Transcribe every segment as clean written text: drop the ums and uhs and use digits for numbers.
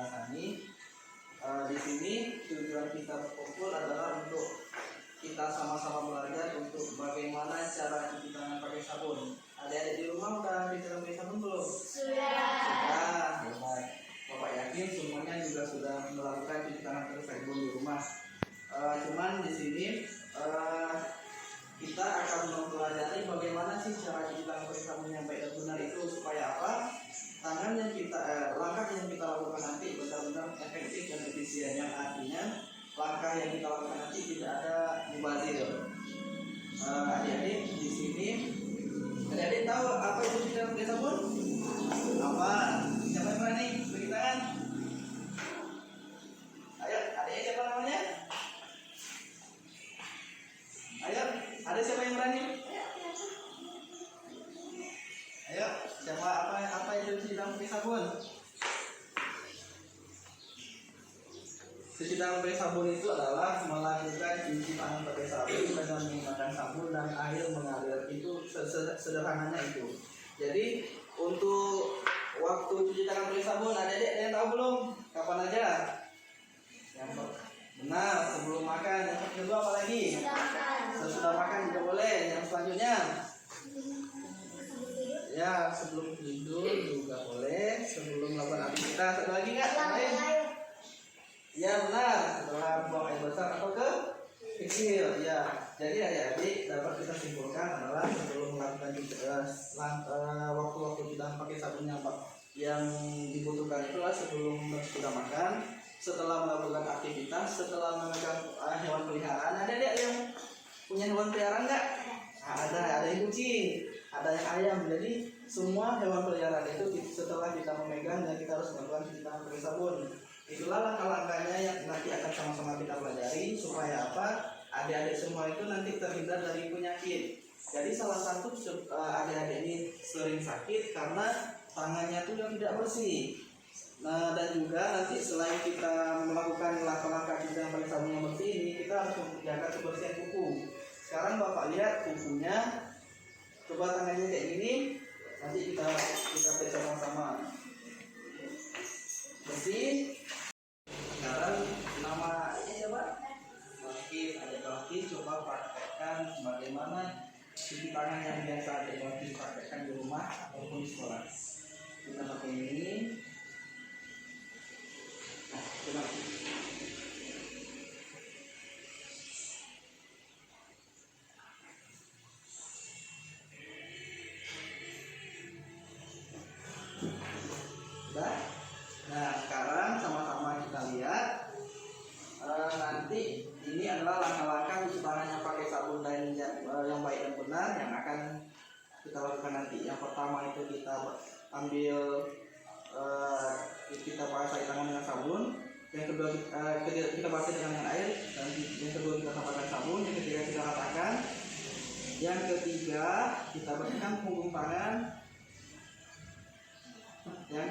Sani. Di sini tujuan kita berkumpul adalah untuk kita sama-sama belajar untuk bagaimana cara cuci tangan pakai sabun. Adik-adik di rumah udah cuci tangan pakai sabun belum? Sudah. Baik. Bapak yakin semuanya juga sudah melakukan cuci tangan pakai sabun di rumah. Cuman di sini kita akan mempelajari bagaimana sih cara cuci tangan pakai sabun yang baik dan benar itu supaya apa? Tangan yang kita langkah yang kita lakukan nanti benar-benar efektif dan efisien, yang artinya langkah yang kita lakukan nanti tidak ada mubazir. Adik-adik di sini, adik-adik tahu apa itu cuci tangan pakai sabun? Apa? Siapa yang berani cuci tangan? Ayo, adik siapa namanya? Ayo, ada siapa yang berani? Ayo, siapa apa itu cuci tangan pakai sabun? Cuci tangan pakai sabun itu adalah melakukan cuci tangan pakai sabun dengan menggunakan sabun dan air mengalir. Itu sederhananya itu. Jadi untuk waktu cuci tangan pakai sabun, adik-adik ada yang tahu belum? Kapan aja? Yang benar, sebelum makan. Yang kedua apa lagi? Sesudah makan juga boleh. Yang selanjutnya? Ya, sebelum tidur juga boleh. Sebelum melakukan aktivitas. Ada lagi nggak? Ya benar, setelah buang air besar atau kecil. Ya, jadi adik-adik dapat kita simpulkan adalah sebelum melakukan waktu-waktu kita pakai sabun yang dibutuhkan itulah sebelum sudah makan, setelah melakukan aktivitas, setelah memegang hewan peliharaan. Ada yang punya hewan peliharaan nggak? Ada yang kucing, ada yang ayam. Jadi semua hewan peliharaan itu setelah kita memegang dan kita harus melakukan cuci tangan pakai sabun. Itulah langkah-langkahnya yang nanti akan sama-sama kita pelajari supaya apa? Adik-adik semua itu nanti terhindar dari penyakit. Jadi salah satu adik-adik ini sering sakit karena tangannya itu yang tidak bersih. Nah, dan juga nanti selain kita melakukan langkah-langkah cuci tangan pakai sabun yang bersih ini, kita harus menjaga kebersihan kuku. Sekarang Bapak lihat kukunya, coba tangannya kayak gini, nanti kita periksa sama-sama. Bersih. Sekarang nama ini coba Bakis, adik Bakis coba praktekkan bagaimana cuci tangan yang biasa adik Bakis praktekkan di rumah ataupun di sekolah. Kita pakai ini. Nah, coba. Nah, sekarang sama-sama kita lihat. Nanti ini adalah langkah-langkah cuci tangan yang pakai sabun dan yang baik dan benar yang akan kita lakukan nanti. Yang pertama itu kita ambil kita basah tangan dengan sabun. Yang kedua kita basah dengan air. Dan yang kedua kita tambahkan sabun. Yang ketiga kita ratakan. Yang ketiga kita bersihkan punggung tangan. Yang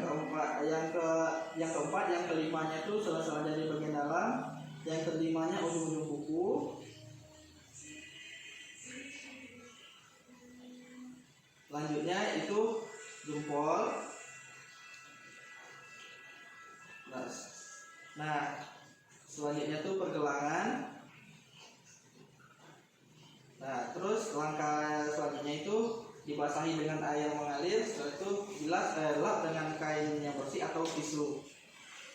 keempat, yang kelimanya itu sela-sela jadi bagian dalam. Yang kelimanya ujung-ujung kuku. Lanjutnya itu jempol. Nah, selanjutnya itu pergelangan. Nah, terus langkah selanjutnya itu dibasahi dengan air mengalir. Setelah itu lap dengan kain yang bersih atau tisu.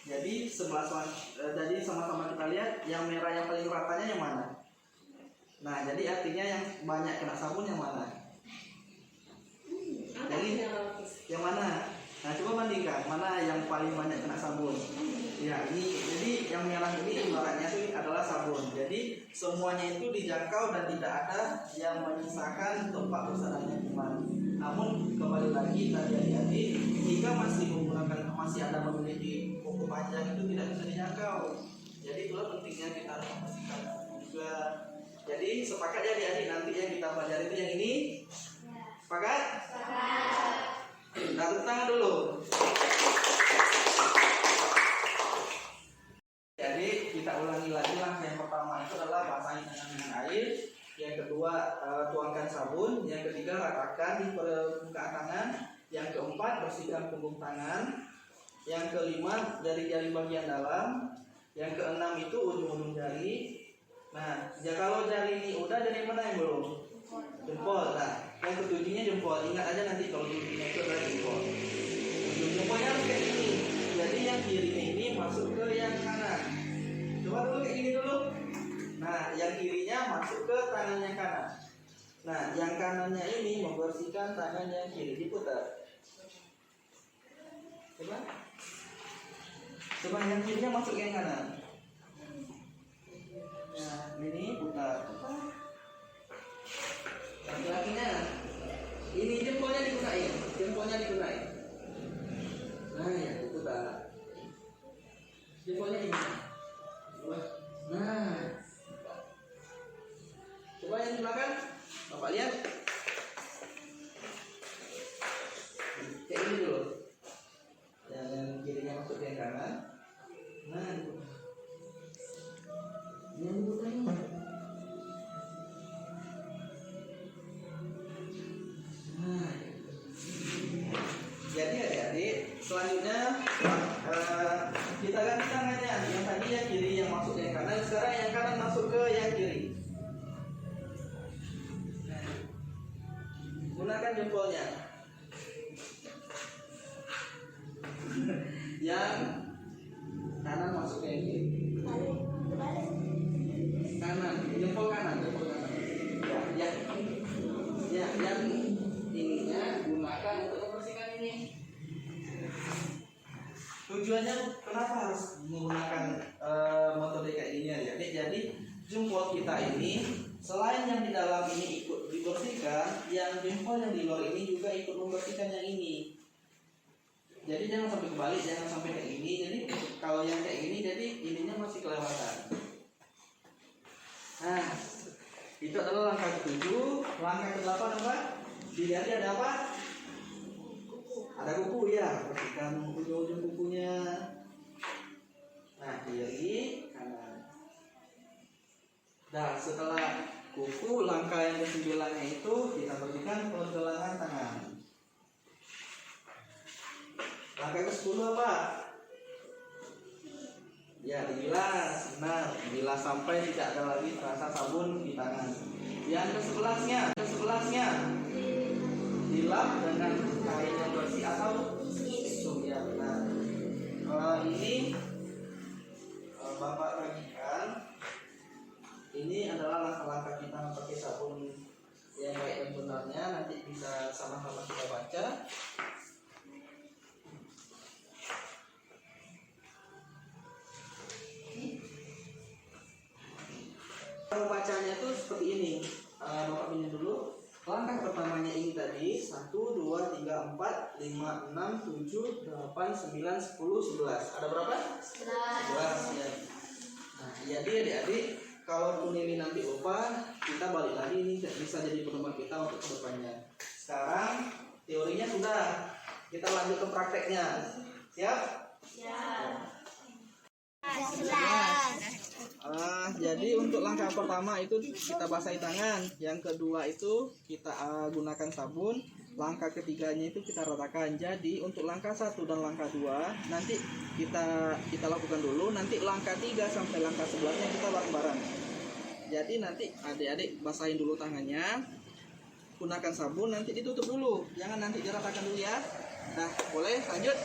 Jadi jadi sama-sama kita lihat yang merah yang paling ratanya yang mana. Nah, jadi artinya yang banyak kena sabun yang mana? Jadi yang mana? Nah, coba bandingkan mana yang paling banyak kena sabun. Ya, ini jadi yang merah ini ibaratnya sih adalah sabun. Jadi semuanya itu dijangkau dan tidak ada yang menyisakan tempat bersarangnya kuman. Namun kembali lagi tadi adik-adik, jika masih ada memiliki kuku panjang itu tidak bisa dijangkau. Jadi itulah pentingnya kita harus membersihkan juga. Jadi sepakat ya adik-adik, nanti yang kita pelajari itu yang ini. Sepakat? Sepakat. Nah, tepuk tangan dulu. Jadi kita ulangi lagi langkah yang pertama itu adalah basahi tangan dengan air. Yang kedua tuangkan sabun. Yang ketiga ratakan di permukaan tangan. Yang keempat bersihkan punggung tangan. Yang kelima dari jari bagian dalam. Yang keenam itu ujung-ujung jari. Nah, kalau jari ini udah, dari mana yang belum? Jempol. Nah, yang ketujuhnya jempol. Ingat aja nanti kalau tujuhnya itu adalah jempol. Ujung jempolnya harus kayak gini. Jadi yang kirinya ini masuk ke yang kanan. Coba dulu kayak gini dulu. Nah, yang kirinya masuk ke tangan yang kanan. Nah, yang kanannya ini membersihkan tangan yang kiri. Diputar. Coba yang kirinya masuk ke yang kanan. Nah, ini putar. Laki-lakinya, ini jempolnya digunain. Nah, ya diputar. Jempolnya ini. Nah, coba yang di belakang, Bapak lihat. Kayak ini dulu. Yang kirinya masuk ke yang kanan. Nah, yang dibuka ini. Nah, jadi adik-adik, selanjutnya kita ganti tangannya. Yang tadi yang kiri yang masuk ke yang kanan, sekarang yang kanan masuk ke yang kiri. Nah, gunakan jempolnya. Yang kanan masuk ke yang kiri. Kanan, jempol kanan. Ya, yang ininya gunakan untuk membersihkan ini. Tujuannya kenapa harus menggunakan metode kayak gini ya? Jadi jempol kita ini selain yang di dalam ini ikut dibersihkan, yang jempol yang di luar ini juga ikut membersihkan yang ini. Jadi jangan sampai kebalik, jangan sampai kayak gini. Jadi kalau yang kayak gini, jadi ininya masih kelewatan. Nah, itu adalah langkah ke-7. Langkah ke-8 apa? Dilihat ada apa? Ada kuku ya, bersihkan ujung-ujung kukunya. Nah, kiri, kanan. Nah, setelah kuku, langkah yang ke-9 itu kita bersihkan pergelangan tangan. Langkah ke-10 apa? Ya, dibilas. Benar, bilas sampai tidak ada lagi terasa sabun di tangan. Yang ke-11-nya dilap dengan kain yang bersih atau tisu. Ya, benar. Ini Bapak bagikan. Ini adalah langkah-langkah kita pakai sabun yang baik dan benarnya. Nanti bisa sama-sama kita baca. Bacanya tuh seperti ini. Bapak pinjam dulu. Langkah pertamanya ini tadi 1, 2, 3, 4, 5, 6, 7, 8, 9, 10, 11. Ada berapa? 11 ya. Nah, jadi adik-adik, kalaupun ini nanti lupa, kita balik lagi, ini bisa jadi pedoman kita untuk kedepannya. Sekarang teorinya sudah, kita lanjut ke prakteknya. Siap? Siap. Jadi untuk langkah pertama itu kita basahi tangan, yang kedua itu kita gunakan sabun, langkah ketiganya itu kita ratakan. Jadi untuk langkah 1 dan langkah 2 nanti kita lakukan dulu, nanti langkah 3 sampai langkah 11-nya kita bareng-bareng. Jadi nanti adik-adik basahin dulu tangannya, gunakan sabun, nanti ditutup dulu, jangan nanti diratakan dulu ya. Nah, boleh lanjut.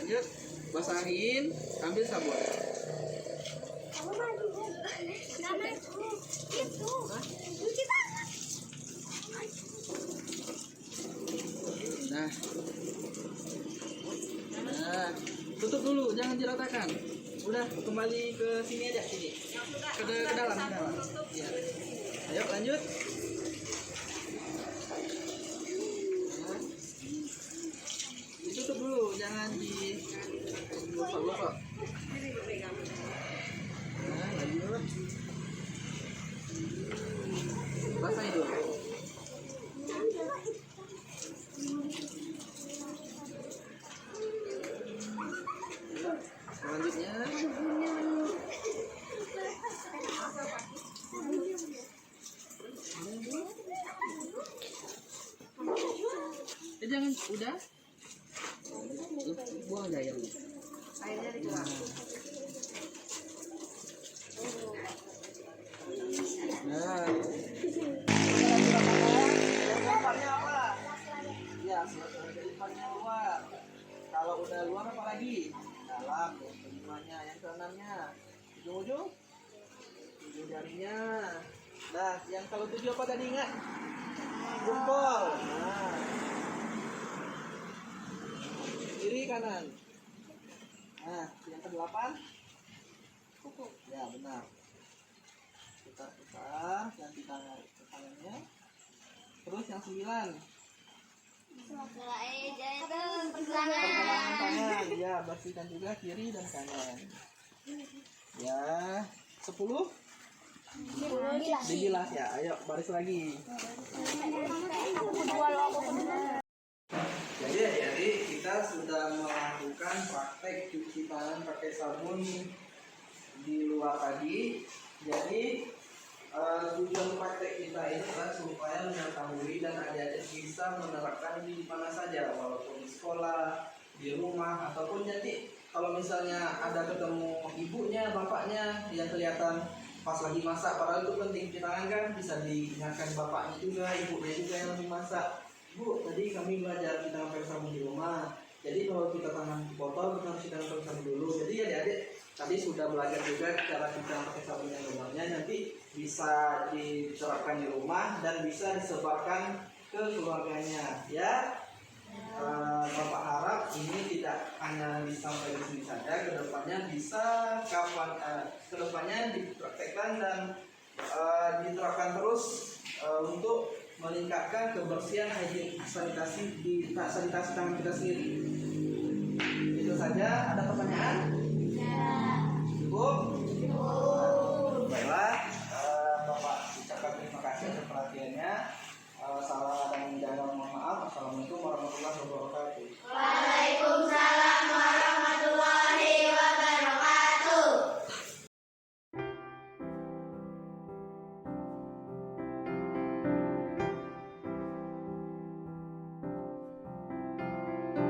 Lanjut. Basahin, ambil sabun. Nah, tutup dulu, jangan diratakan. Udah, kembali ke sini aja, sini. Ke dalam. Ya. Ayo lanjut. Ditutup dulu, jangan di gosok-gosok. Nah, lanjut. Basahin dulu. Selanjutnya jangan, udah. buang aja airnya. Airnya dibuang. Nah, Depannya apa? Ya, depannya luar. Kalau udah luar apa lagi? Dalam. Kelimanya, yang keenamnya. Ujung-ujung. Ujung jarinya. Nah, yang kalau tujuh apa tadi ingat? Jempol. Nah. Kiri kanan. Nah, yang ke-8 kuku. Ya, benar. Putar-putar, ganti tangannya. Terus yang 9 pergelangan tangan. Ya, bersihkan juga kiri dan kanan. Ya, 10 dibilas ya. Ayo baris lagi. Jadi kita sudah melakukan praktek cuci tangan pakai sabun di luar tadi. Jadi tujuan praktek kita ini adalah supaya mengetahui dan adik-adik bisa menerapkan di mana saja, walaupun di sekolah, di rumah, ataupun nanti kalau misalnya ada ketemu ibunya, bapaknya yang kelihatan pas lagi masak, padahal itu penting cuci tangan kan, bisa diingatkan bapaknya juga, ibunya juga yang lagi masak. Bu, tadi kami belajar kita pakai sabun di rumah. Jadi kalau kita tangan botol kita harus kita pakai sabun dulu. Jadi adik-adik tadi sudah belajar juga cara kita pakai sabun yang benar. Nanti bisa diterapkan di rumah dan bisa disebarkan ke keluarganya. Ya, Bapak harap ini tidak hanya sampai di sini saja. Kedepannya bisa kedepannya dipraktekkan dan diterapkan terus untuk meningkatkan kebersihan higienis sanitasi tangan kita sendiri. Itu saja. Ada pertanyaan? Ya. Cukup.